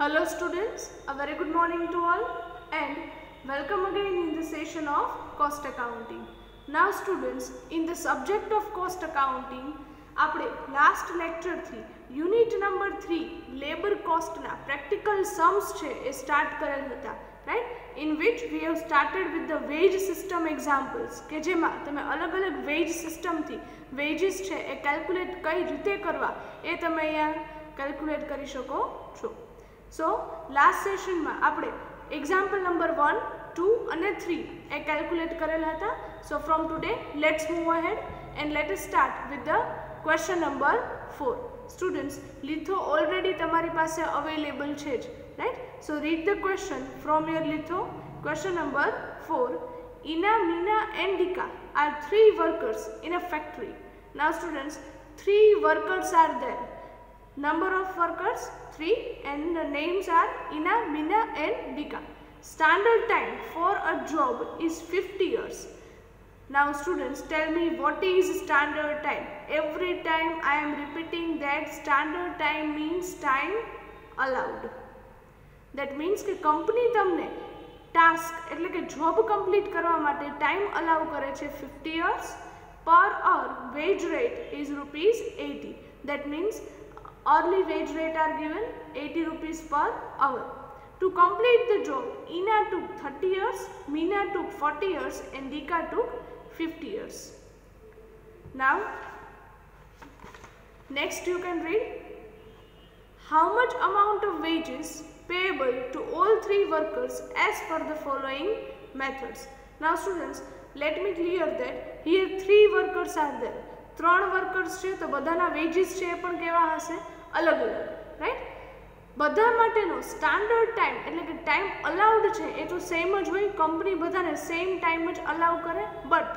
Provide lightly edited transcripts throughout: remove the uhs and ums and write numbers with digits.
Hello students, a very good morning to all and welcome again in the session of cost accounting. Now students, in the subject of cost accounting, આપણે last lecture થી unit number 3 labor cost ના practical sums છે એ start કરેલ હતા, right? In which we have started with the wage system examples કે જેમાં તમે અલગ અલગ wage system થી wages છે એ calculate કઈ રીતે કરવા એ તમે અહીંયા calculate કરી શકો છો. So last session માં આપણે example number 1, 2 અને 3 એ calculate કરેલ હતા. So from today let's move ahead and let us start with the question number 4. Students, litho already તમારી પાસે available છે જ, right? So read the question from your litho. Question number 4. Ina, Mina and Dika are 3 workers in a factory. Now students, 3 workers are there. Number of workers 3 and the names are Ina, Mina and Dika. Standard time for a job is 50 years. Now students, tell me what is standard time. Every time I am repeating that standard time means time allowed. That means કે company તમને task એટલે કે job complete કરવા માટે time અલાઉ કરે છે 50 years. Per hour wage rate is ₹80. That means early wage rate are given 80 rupees per hour. To complete the job, Ina took 30 years, Mina took 40 years and Dika took 50 years. Now, next you can read how much amount of wages payable to all 3 workers as per the following methods. Now students, let me clear that here 3 workers are there. 3 workers છે તો બધાના veggies છે એ પણ કેવા હશે? અલગ અલગ, right? બધા માટેનો સ્ટાન્ડર્ડ ટાઈમ એટલે કે ટાઈમ અલાઉડ છે એ તો સેમ જ હોય. કંપની બધાને સેમ ટાઈમ જ અલાઉ કરે, but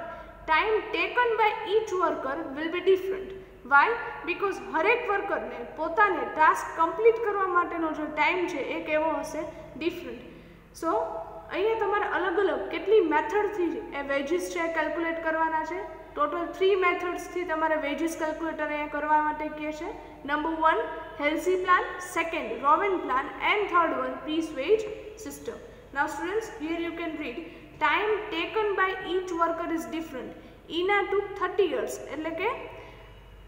time taken by each worker will be different. Why? Because હરેક વર્કરને પોતાને ટાસ્ક કમ્પ્લીટ કરવા માટેનો જે ટાઈમ છે એ કેવો હશે? ડિફરન્ટ. સો અહીંયા તમારે અલગ અલગ કેટલી મેથડથી એ વેજીસ છે કેલ્ક્યુલેટ કરવાના છે. ટોટલ 3 મેથડ્સથી તમારે વેજીસ કેલ્ક્યુલેટર અહીંયા કરવા માટે કહે છે. Number 1 Halsey plan, second Rowan plan and third one piece wage system. Now students, here you can read time taken by each worker is different. Ina took 30 years એટલે કે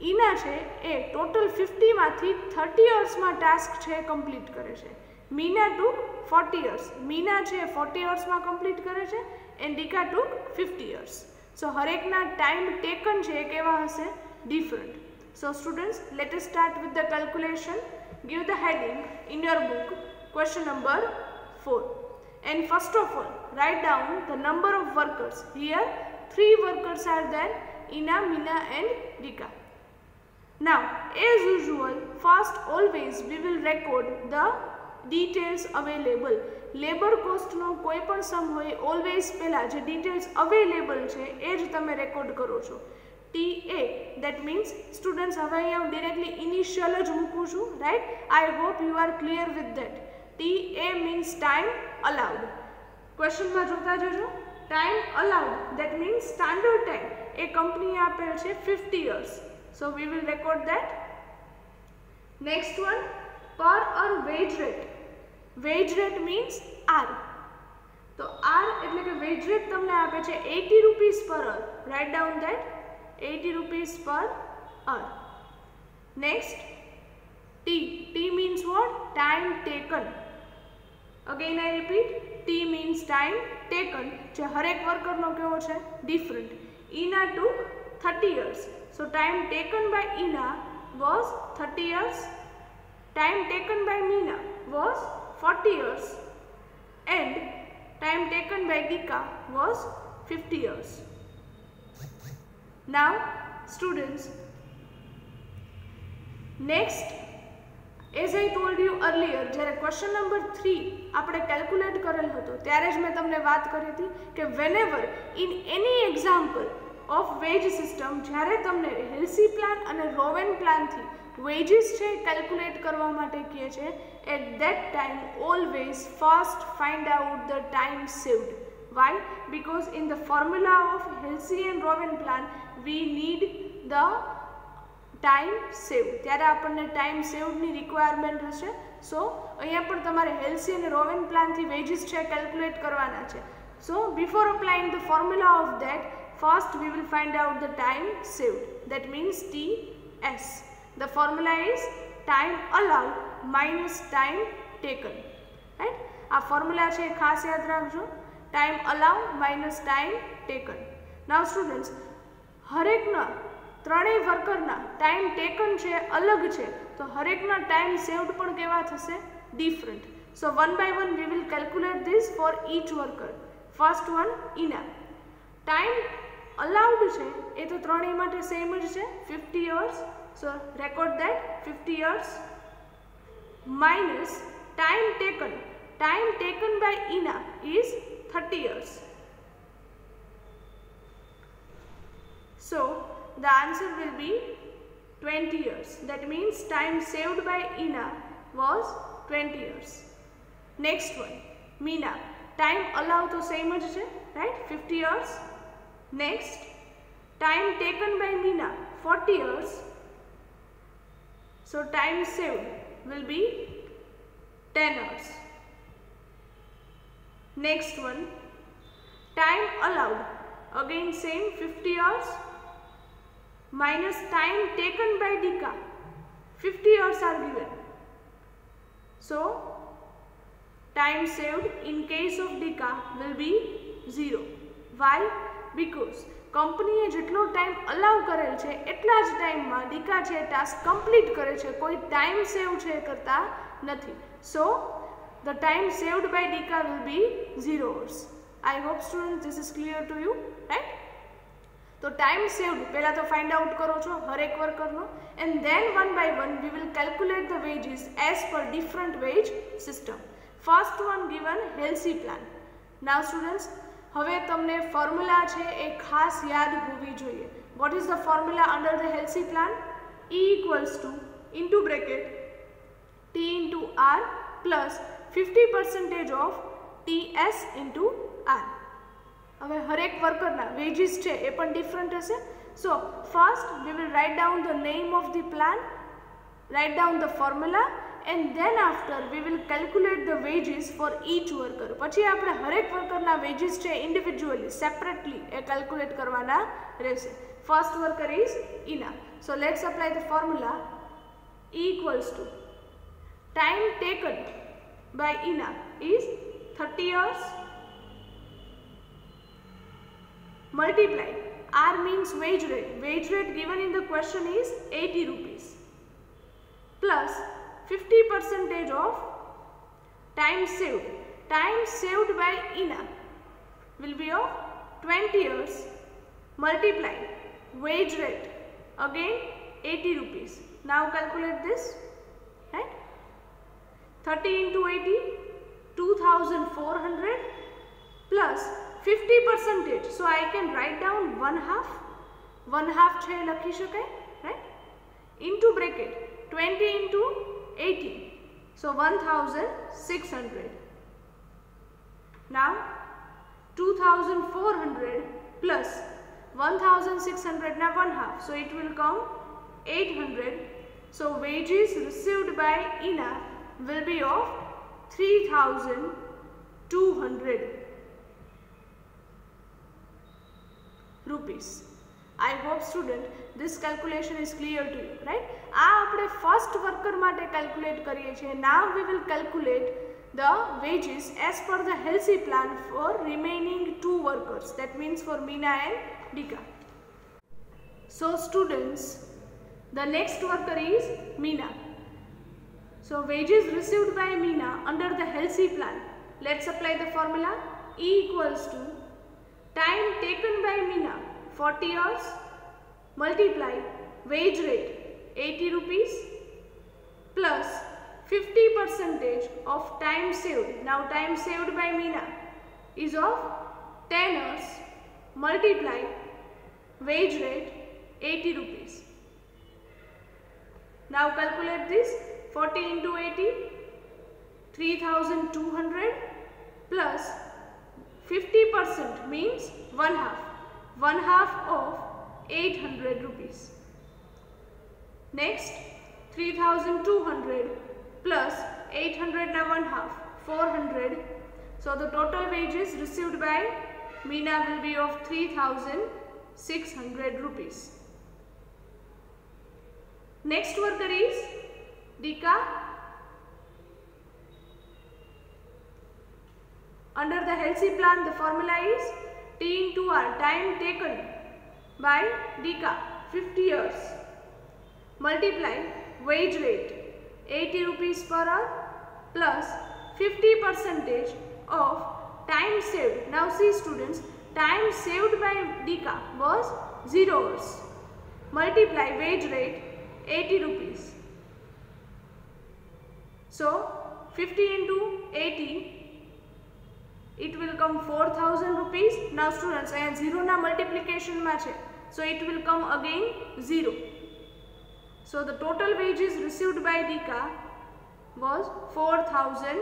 ઈના છે એ ટોટલ 50માંથી 30 yearsમાં ટાસ્ક છે કમ્પ્લીટ કરે છે. મીના ટુક 40 years, મીના છે 40 yearsમાં કમ્પ્લીટ કરે છે and Dika took 50 years. So હરેકના ટાઈમ ટેકન છે એ કેવા હશે? Different. So students, let us start with the calculation. Give the heading in your book, question number 4. And first of all, write down the number of workers. Here 3 workers are there, Ina, Mina and Dika. Now, as usual, first always we will record the details available. Labour કોસ્ટનો કોઈ પણ સમ હોય always પહેલાં જે details available છે એ જ તમે record કરો છો. TA, દેટ મીન્સ સ્ટુડન્ટ્સ હવે અહીંયા હું ડિરેક્ટલી ઇનિશિયલ જ મૂકું છું, right? I hope you are clear with that. TA means time allowed. ક્વેશ્ચનમાં જોતા જજો. Time allowed that means standard time એ કંપનીએ આપેલ છે 50 years. So we will record that. Next one પર uh wage rate. Wage rate means R. તો R એટલે કે વેજ રેટ તમને આપે છે 80 rupees per hour. Write down that 80 rupees per hour. Next T. T means what? Time taken. Again I repeat, T means time taken જે હરેક વર્કરનો કેવો છે? Different. Ina took 30 years. So time taken by Ina was 30 years. Time taken by Meena was 40 years and time taken by Dika was 50 years. Now students, next as I told you earlier, જ્યારે question number 3 આપણે calculate કરેલ હતો ત્યારે જ મેં તમને વાત કરી હતી કે whenever in any example of wage system જ્યારે તમને હેલ્સી પ્લાન અને રોવેન પ્લાનથી wages છે કેલ્ક્યુલેટ કરવા માટે કહે છે, at that time always first find out the time saved. Why? Because in the formula of Halsey and Roven plan we need the time save त्यारे आपने टाइम सेवनी रिक्वायरमेंट हशे। सो अहींया पण तमारे हेल्सी अने रोवेन प्लान थी वेजीस छे कैल्क्युलेट करवाना छे। So before applying the formula of that first we will find out the time saved that means TS। The formula is time allowed minus time taken, right. आ formula छे खास याद राखजो, time allowed minus time taken. Now students हरेकना त्रणेय वर्करना time taken छे अलग छे, तो हरेकना टाइम सेव्ड पण केवा थशे different. So one by one we will calculate this for each worker. First one Ina time allowed छे ए तो त्रणेय माटे सेम ज छे 50 years. So record that 50 years minus time taken by Ina is 30 years. So the answer will be 20 years. That means time saved by Ina was 20 years. Next one, Meena. Time allowed to same as right? 50 years. Next, time taken by Meena 40 years. So time saved will be 10 hours. Next one, time allowed again same 50 hours minus time taken by Dika, 50 hours are given. So time saved in case of Dika will be 0. Why? Because कंपनीए જેટલો time allow करेल છે એટલા જ ટાઈમમાં ડીકા છે task complete કરે છે, કોઈ ટાઈમ સેવ છે કરતા નથી। સો the time saved by Dika will be 0 hours. I hope students this is clear to you, right? तो time saved पहला तो find out करो छो हर एक वर्कर नो, and then one by one we will calculate the wages as per different wage system. First one given healthy plan. Now students હવે તમને ફોર્મ્યુલા છે એ ખાસ યાદ હોવી જોઈએ। What is the formula under the healthy plan? E equals to into bracket T into R plus 50% of TS into R. હવે હરેક વર્કરના veggies છે એ પણ ડિફરન્ટ હશે। સો first we will write down the name of the plan, write down the formula and then after we will calculate the wages for each worker. પછી આપણે હરેક વર્કરના veggies છે individually separately એ calculate કરવાના રહેશે। First worker is Ina. So let's apply the formula. E equals to time taken by Ina is 30 years multiplied R means wage rate. Wage rate given in the question is 80 rupees plus 50% of time saved. Time saved by Ina will be of 20 years multiplied wage rate again 80 rupees. Now calculate this, right? 30 into 80 2400 plus 50%. So I can write down 1/2. 1/2 છે લખી શકાય, right? Into bracket 20 into 80. So 1600. Now 2400 plus 1600 now 1/2. So it will come 800. So wages received by Ina will be of 3200 rupees. I hope student this calculation is clear to you, right? આ આપણે first worker માટે calculate કરીએ છીએ। Now we will calculate the wages as per the healthy plan for remaining 2 workers, that means for Meena and Dika. So students the next worker is Meena. So wages received by Meena under the healthy plan, let's apply the formula. E equals to time taken by Meena 40 years multiplied wage rate 80 rupees plus 50% of time saved. Now time saved by Meena is of 10 hours multiplied wage rate 80 rupees. Now calculate this. 40 into 80 3200 plus 50% means 1/2. 1/2 of 800 rupees. Next 3200 plus 800 now 1/2, 400. So the total wages received by Meena will be of 3600 rupees. Next worker is Dika. Under the HELSI plan, the formula is T into R, time taken by Dika, 50 years, multiply wage rate 80 rupees per hour plus 50% of time saved. Now see students, time saved by Dika was 0 hours, multiply wage rate 80 rupees. So 50 into 80, it will come 4000 rupees. Now students, I 0 na multiplication ma chhe, so it will come again 0. So the total wages received by Dika was 4000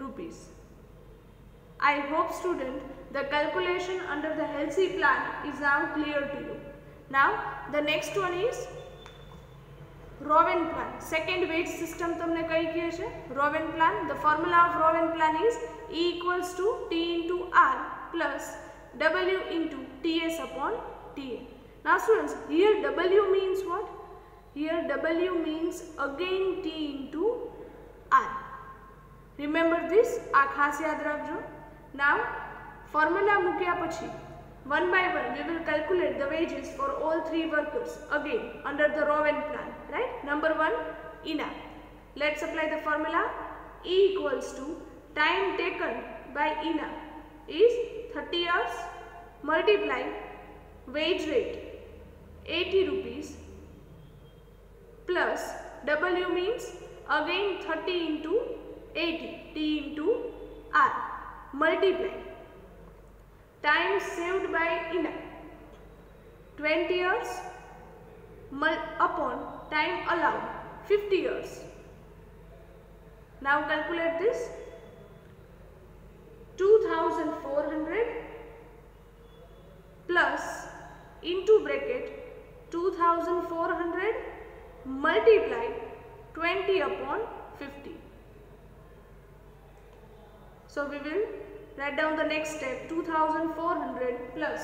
rupees. I hope student the calculation under the HELSI plan is now clear to you. Now the next one is Rowan plan. Second wage system tumne kahi kiye chhe Rowan plan. The formula of Rowan plan is E equals to T into R plus W into TS upon TA. Now students, here W means what? Here W means again T into R. Remember this, આ ખાસ યાદ રાખજો. Now formula મૂક્યા પછી one by one we will calculate the wages for all three workers again under the Rowan plan, right? Number 1, INA. Let's apply the formula. E equals to time taken by INA is 30 hours, multiply wage rate 80 rupees plus W means again 30 into 80, T into R, multiply time saved by INA 20 years upon time allowed 50 years. Now calculate this. 2400 plus into bracket 2400 multiply 20 upon 50. So we will write down the next step, 2400 plus.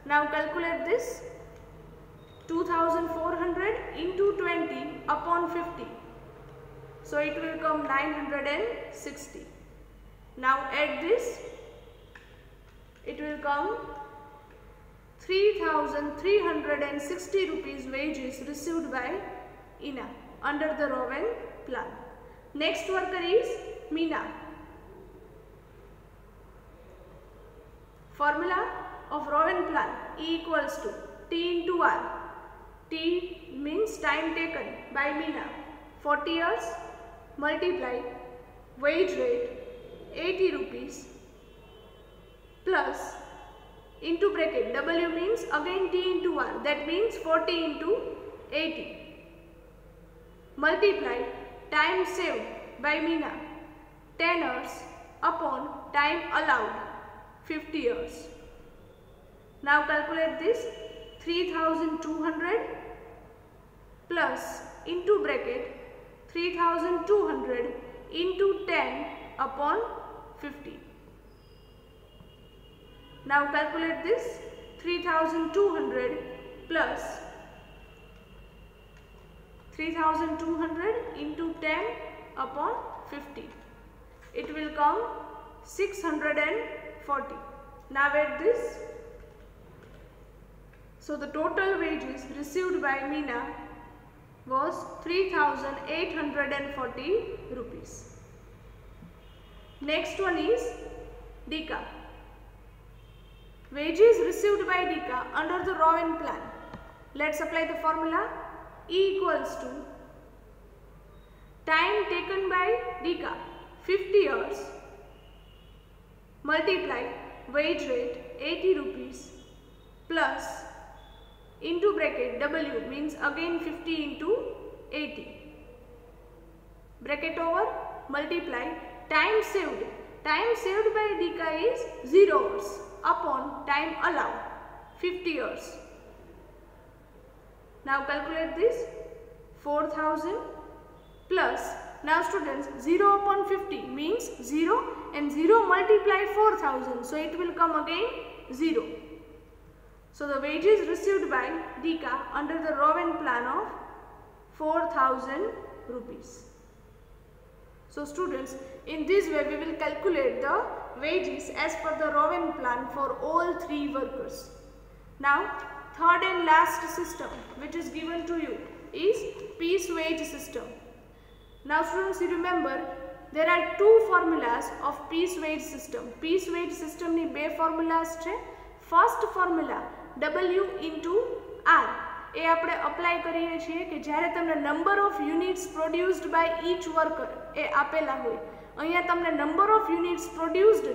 Now calculate this. 2400 into 20 upon 50. So it will come 960. Now add this. It will come 3360 rupees wages received by INA under the Rowan plan. Next worker is Meena. Formula of Rowan plan, E equals to T into R. T means time taken by Meena, 40 years, multiply wage rate 80 rupees plus into bracket W means again T into R, that means 40 into 80, multiply time saved by Meena 10 hours upon time allowed 50 years. Now calculate this. 3200 plus into bracket 3200 into 10 upon 50. Now calculate this. 3200 plus 3200 into 10 upon 50. It will come 640. Now add this. So the total wages received by Meena was 3840 rupees. Next one is Dika. Wages received by Dika under the Rowan plan. Let's apply the formula. E equals to time taken by Dika 50 years multiply wage rate 80 rupees plus into bracket W means again 50 into 80, bracket over, multiply time saved. Time saved by Dika is 0 hours upon time allowed 50 years. Now calculate this. 4000 plus, now students, 0 upon 50 means 0 and 0 multiplied 4000, so it will come again 0. So the wages received by Dika under the Rowan plan of 4000 rupees. So students, in this way we will calculate the wages as per the Rowan plan for all 3 workers. Now third and last system which is given to you is piece wage system. Now students, you remember there are 2 formulas of piece wage system. Piece wage system ni 2 formulas છે. First formula W into R એ આપણે apply કરીએ છીએ કે જ્યારે તમને number of units produced by each worker એ આપેલા હોય. અહીંયા તમને નંબર ઓફ યુનિટ્સ પ્રોડ્યુસ્ડ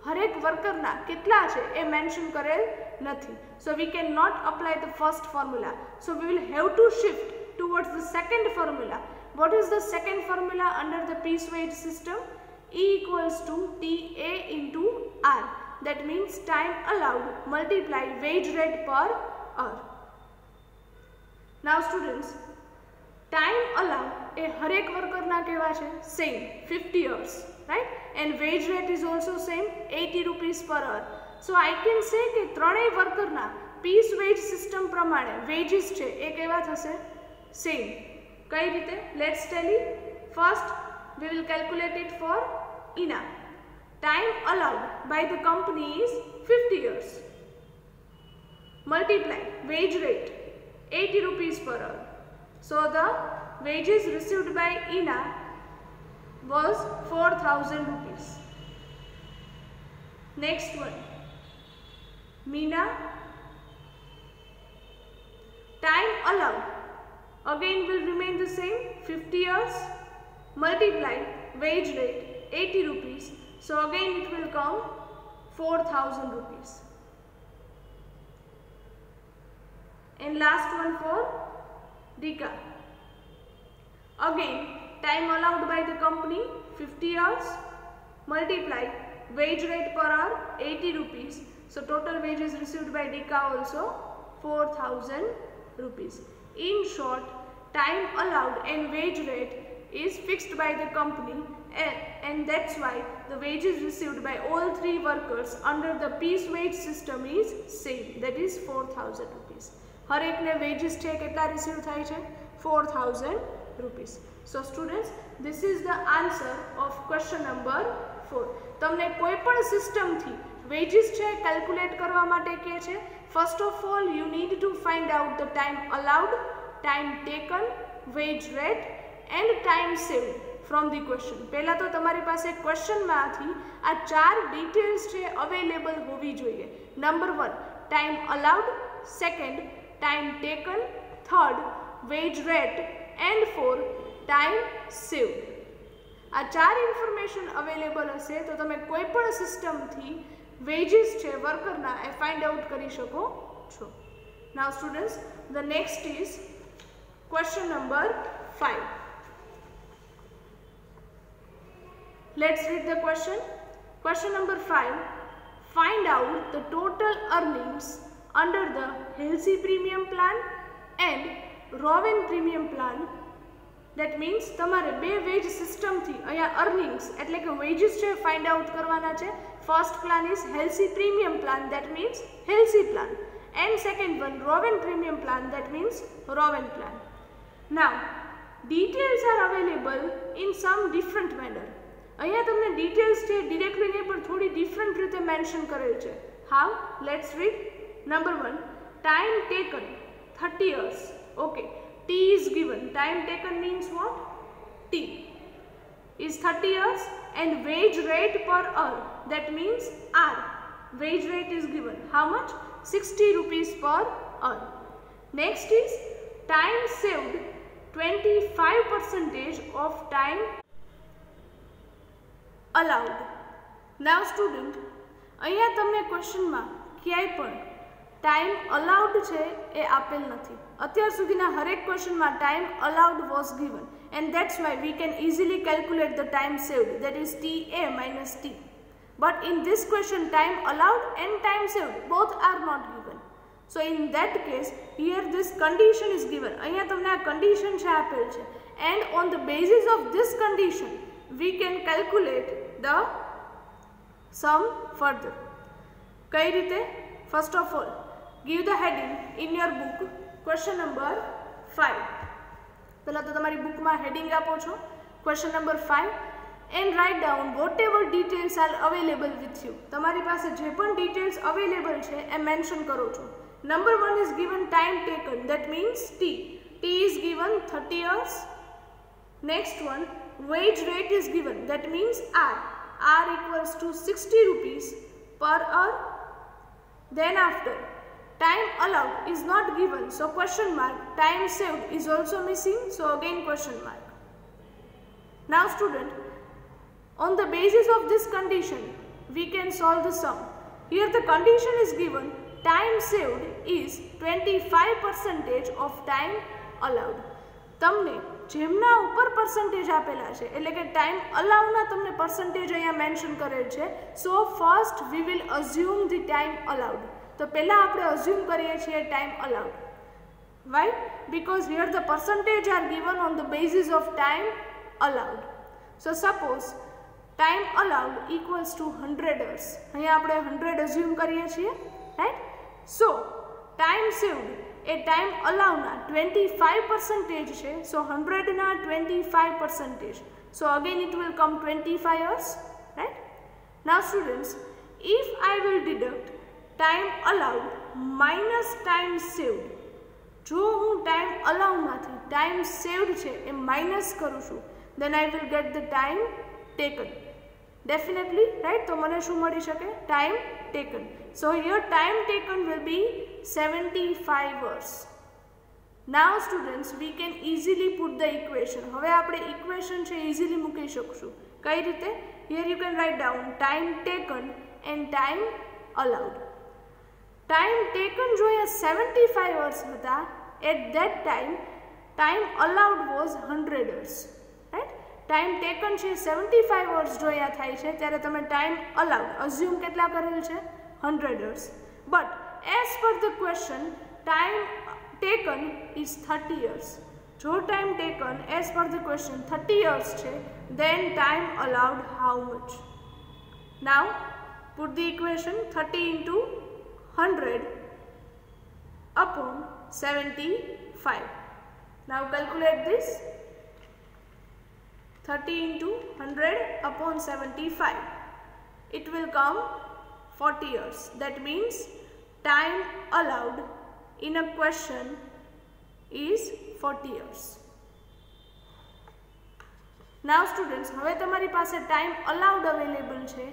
હરેક વર્કરના કેટલા છે એ મેન્શન કરેલ નથી. So we can not apply the first formula. So we will have to shift towards the second formula. What is the second formula under the piece wage system? E equals to TA into R. That means time allowed multiply wage rate per hour. Now students, time allowed એ હરેક વર્કરના કેવા છે? Same 50 hours, right? And wage rate is also same 80 rupees per hour. So I can say કે ત્રણેય વર્કરના piece wage system પ્રમાણે wages છે એ કેવા થશે? Same. કઈ રીતે? Let's tell you. First we will calculate it for INA. Time allowed by the company is 50 years. Multiply wage rate 80 rupees per hour. So the wages received by INA was 4000 rupees. Next one, Meena. Time allowed again will remain the same 50 years. Multiply wage rate 80 rupees. So again it will come 4000 rupees. And last one for Dika. Again time allowed by the company 50 hours. Multiply wage rate per hour 80 rupees. So total wages received by Dika also 4000 rupees. In short, time allowed and wage rate is fixed by the company, and that's why the wages received by all 3 workers under the piece wage system is same, that is 4000 rupees. हर एक ने wages છે કેટલા receive થાય છે? 4000 rupees. So students, this is the answer of question number 4. તમને કોઈ પણ system થી wages છે calculate કરવા માટે કહે છે. First of all, you need to find out the time allowed, time taken, wage rate and time saved from the question. પહેલા તો તમારી પાસે ક્વેશ્ચન માંથી આ 4 ડિટેલ્સ છે અવેલેબલ હોવી જોઈએ. Number 1 time allowed, second time taken, third wage rate and 4 time saved. આ 4 ઇન્ફોર્મેશન અવેલેબલ હશે તો તમે કોઈ પણ સિસ્ટમથી વેજીસ છે વર્કરના એ ફાઇન્ડ આઉટ કરી શકો છો. Now students, the next is question number 5. Let's read the question. Question number 5. Find out the total earnings under the Halsey premium plan and Rowan premium plan. That means તમારે બે veg system થી અહીંયા earnings એટલે કે wages છે find out કરવાના છે. First plan is Halsey premium plan, that means Halsey plan, and second one Rowan premium plan, that means Rowan plan. Now details are available in some different manner. અહીંયા તમને details છે directly નહીં પણ થોડી different રીતે mention કરેલ છે. How? Let's read. Number 1, time taken 30 years. Okay, T is given. Time taken means what? T is 30 years and wage rate per hour, that means R. Wage rate is given. How much? 60 rupees per hour. Next is time saved 25% of time allowed. Now student, અહીંયા તમને ક્વેશ્ચનમાં ક્યાંય પણ time allowed છે એ આપેલ નથી. અત્યાર સુધીના હરેક ક્વેશ્ચનમાં time allowed was given and that's why we can easily calculate the time saved, that is TA minus T. But in this question time allowed and time saved both are not given. So in that case, here this condition is given. અહીંયા તમને આ condition છે આપેલ છે. And on the basis of this condition, we can calculate the sum further. કઈ રીતે? First of all, give the heading in your book. Question number 5. પહેલા તો તમારી બુકમાં heading આપો છો. Question number 5. And write down whatever details are available with you. તમારી પાસે જે પણ details available છે એ mention કરો છો. Number 1 is given time taken, that means T. T is given 30 years. Next one, wage rate is given, that means R. R equals to 60 rupees per hour. Then after, time allowed is not given, so question mark. Time saved is also missing, so again question mark. Now student, on the basis of this condition, we can solve the sum. Here the condition is given, time saved is 25% of time allowed. તમને જેમના ઉપર percentage આપેલા છે એટલે કે time અલાઉના તમને percentage અહીંયા mention કરેલ છે. So first we will assume the time allowed. તો પહેલા આપણે અઝ્યુમ કરીએ છીએ time allowed. Why? Because here the percentage are given on the basis of time allowed. So suppose time allowed equals to 100 hours. અહીંયા આપણે 100 assume કરીએ છીએ, right? So time saved એ time allowed ના 25% છે, so 100 ના 25%. So again it will come 25 hours, right? Now students, if I will deduct time allowed minus time saved, જો હું time allowed માંથી time saved છે એ minus કરું છું, then I will get the time taken. Definitely, right? તો મને શું મળી શકે? Time taken. So here time taken will be 75 hours. Now students, we can easily put the equation. હવે આપણે equation છે easily મૂકી શકશું. કઈ રીતે? Here you can write down time taken and time allowed. Time taken જો એ 75 hours હતા, at that time allowed was 100 hours, right? Time taken છે 75 hours જો અહીંયા થાય છે ત્યારે તમે ટાઈમ અલાઉડ અઝ્યુમ કેટલા કરેલ છે 100 hours. But as per the question time taken is 30 years. જો time taken as per the question 30 years છે, then time allowed how much? Now put the equation 30 into 100 upon 75. Now calculate this. 30 into 100 upon 75. It will come 40 years. That means time allowed in a question is 40 years. Now students, હવે તમારી પાસે time allowed available છે,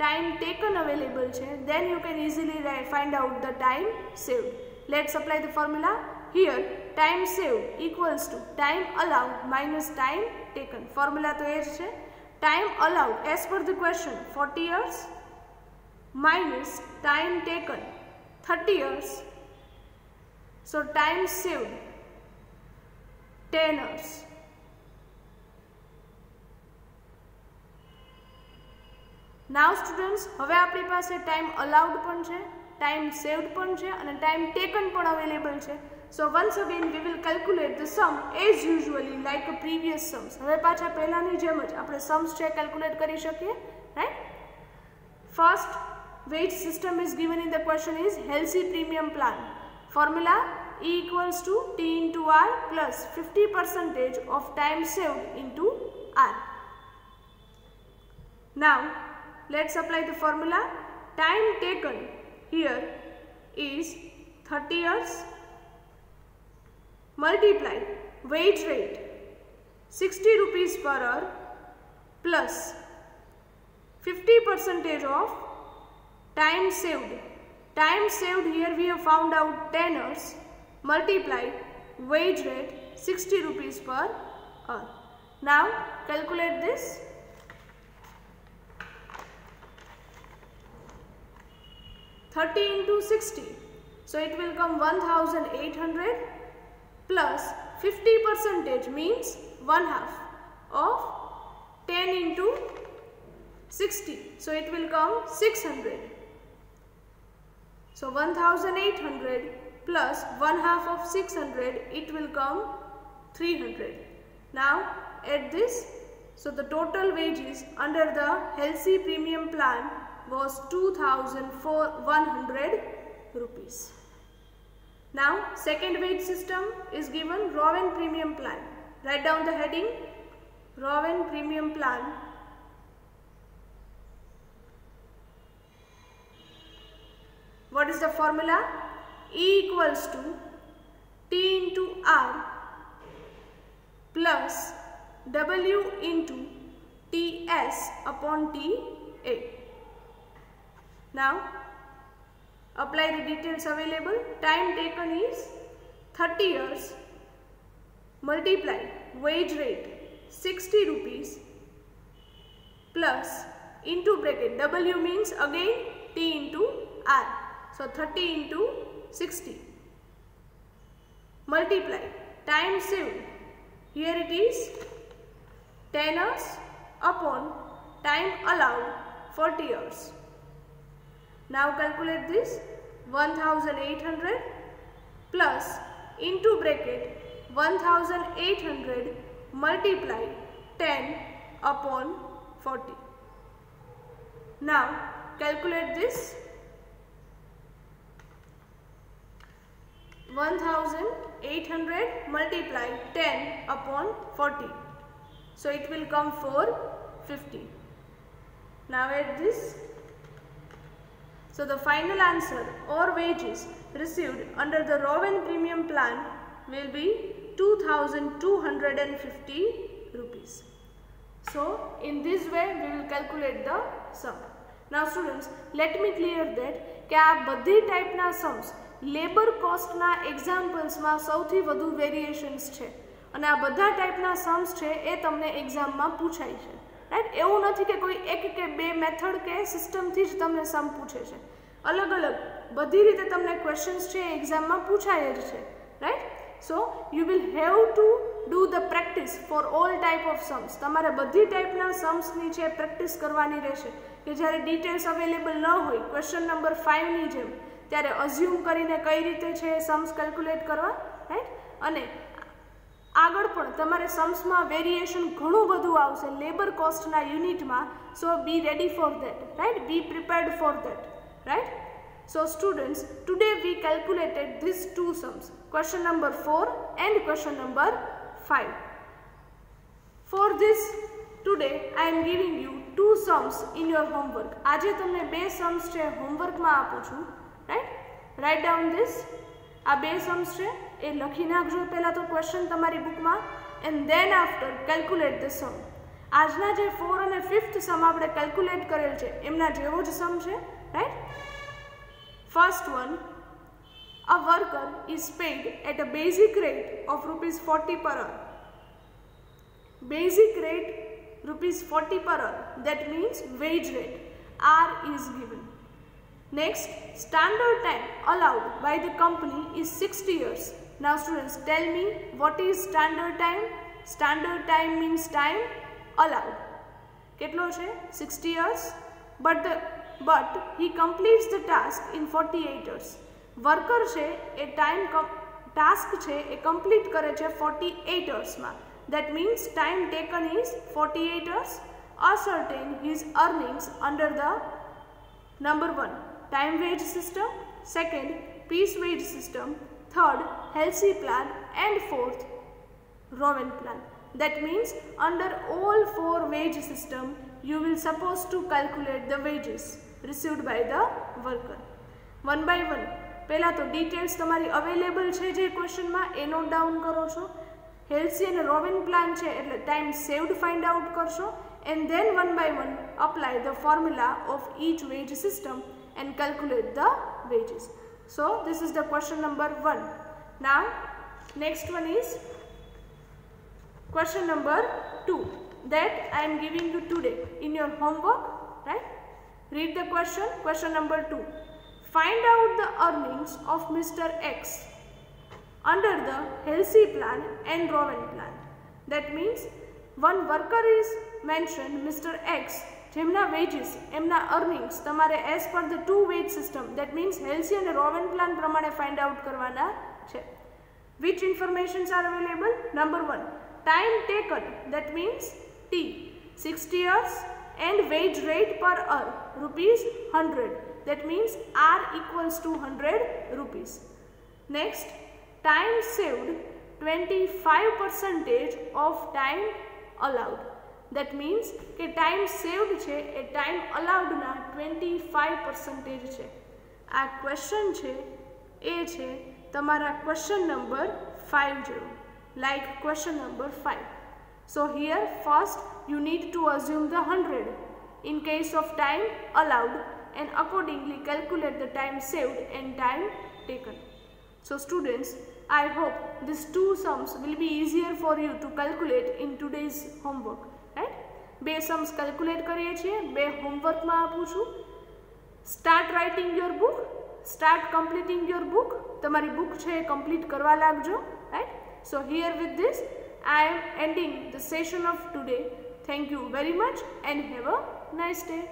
time taken available છે, then you can easily find out the time saved. Let's apply the formula. Here time saved equals to time allowed minus time taken. Formula તો એ જ છે. Time allowed as per the question 40 years minus time taken 30 years. So time saved 10 hours. Now students, હવે આપણી પાસે time allowed પણ છે, time saved પણ છે અને time taken પણ available છે. So once again we will calculate the sum as usually like a previous sums. હવે પાછા પહેલાની જેમ જ આપણે sums છે calculate કરી શકીએ, right? First, wage system is given in the question is Halsey premium plan. Formula E equals to T into R plus 50% of time saved into R. Now let's apply the formula. Time taken here is 30 years multiply wage rate 60 rupees per hour plus 50% of time saved. Time saved here we have found out 10 hours multiply wage rate 60 rupees per hour. Now calculate this. 30 into 60, so it will come 1800 plus 50% means 1/2 of 10 into 60, so it will come 600. So 1800 plus 1/2 of 600, it will come 300. Now add this. So the total wages under the Healthy Premium Plan was 2,100 rupees. Now second wage system is given, Rowan Premium Plan. Write down the heading, Rowan Premium Plan. What is the formula? E equals to T into R plus W into TS upon TA. Now apply the details available. Time taken is 30 years, multiply wage rate 60 rupees plus into bracket, W means again T into R. So 30 into 60. Multiply time saved. Here it is 10 hours upon time allowed 40 years. Now calculate this, 1800 plus into bracket 1800 multiply 10 upon 40. Now calculate this, 1800 multiply 10 upon 40. So it will come 450. Now add this. So the final answer or wages received under the Rowan Premium Plan will be 2,250 rupees. So in this way we will calculate the sum. Now students, let me clear that કે આ બધી ટાઈપના sums labour કોસ્ટના એક્ઝામ્પલ્સમાં સૌથી વધુ variations છે અને આ બધા ટાઈપના sums છે એ તમને એક્ઝામમાં પૂછાય છે, રાઈટ? એવું નથી કે કોઈ એક કે બે મેથડ કે સિસ્ટમથી જ તમને સમ પૂછે છે, અલગ અલગ બધી રીતે તમને ક્વેશ્ચન્સ છે એક્ઝામમાં પૂછાય જ છે, right? So you will have to do the practice for all type of sums. તમારે બધી ટાઈપના सम्सની છે પ્રેક્ટિસ કરવાની રહેશે કે જ્યારે ડિટેલ્સ અવેલેબલ ન હોય ક્વેશ્ચન નંબર 5ની જેમ ત્યારે અઝ્યુમ કરીને કઈ રીતે છે सम्स કેલ્ક્યુલેટ કરવા, રાઈટ? અને આગળ પણ તમારે सम्सમાં વેરિએશન ઘણું બધું આવશે લેબર કોસ્ટના યુનિટમાં. So be ready for that, right? Be prepared for that, right? So students, today we calculated these two sums, question number 4 and question number 5. For this today I am giving you two sums in your homework. આજે તમને બે sums છે હોમવર્કમાં આપું છું, right? Write down this. આ બે sums છે એ લખી નાખજો પહેલા તો ક્વેશ્ચન તમારી બુકમાં and then after calculate the sum. આજના જે 4 અને 5th sum આપણે કેલ્ક્યુલેટ કરેલ છે એમના જેવો જ sum છે, right? First one, a worker is paid at a basic rate of rupees 40 per hour. Basic rate rupees 40 per hour, that means wage rate R is given. Next, standard time allowed by the company is 60 years. Now students, tell me what is standard time? Standard time means time allowed. કેટલો છે? 60 years. But he completes the task in 48 hours. Worker છે એ task છે એ complete કરે છે 48 hours માં. That means time taken is 48 hours. Ascertain his earnings under the number 1 time wage system, second piece wage system, third Healthy Plan, and fourth Rowan Plan. That means under all 4 wage system you will supposed to calculate the wages received by the worker. One by one પહેલા તો details તમારી available છે જે ક્વેશ્ચનમાં એ note down કરો છો. હેલ્સી અને રોવિન plan છે એટલે ટાઈમ સેવ્ડ ફાઇન્ડ આઉટ કરશો and then one by one apply the formula of each wage system and calculate the wages. So this is the question number 1. Now next one is question number 2 that I am giving you today in your homework, right? Read the question. Question number 2. Find out the earnings of Mr. X under the Healthy Plan and Rowan Plan. That means one worker is mentioned, Mr. X, જેમના wages એમના earnings તમારે as per the two wage system that means Halsey અને Rowan plan પ્રમાણે find out કરવાના છે. Which informations are available? Number 1, time taken that means T 60 years and wage rate per hour ₹100 that means R equals to 100 rupees. Next, time saved 25% of time allowed that means કે time saved છે એ time allowed ના 25% છે. આ question છે એ છે તમારા question number 5 જેવું like question number 5. So here first you need to assume the 100 in case of time allowed and accordingly calculate the time saved and time taken. So students, I hope these two sums will be easier for you to calculate in today's homework, right? બે sums calculate કરીએ છીએ, બે homework માં આપું છું. Start writing your book, start completing your book. તમારી book છે એ complete કરવા લાગજો, right? So here with this I am ending the session of today. Thank you very much and have a nice day.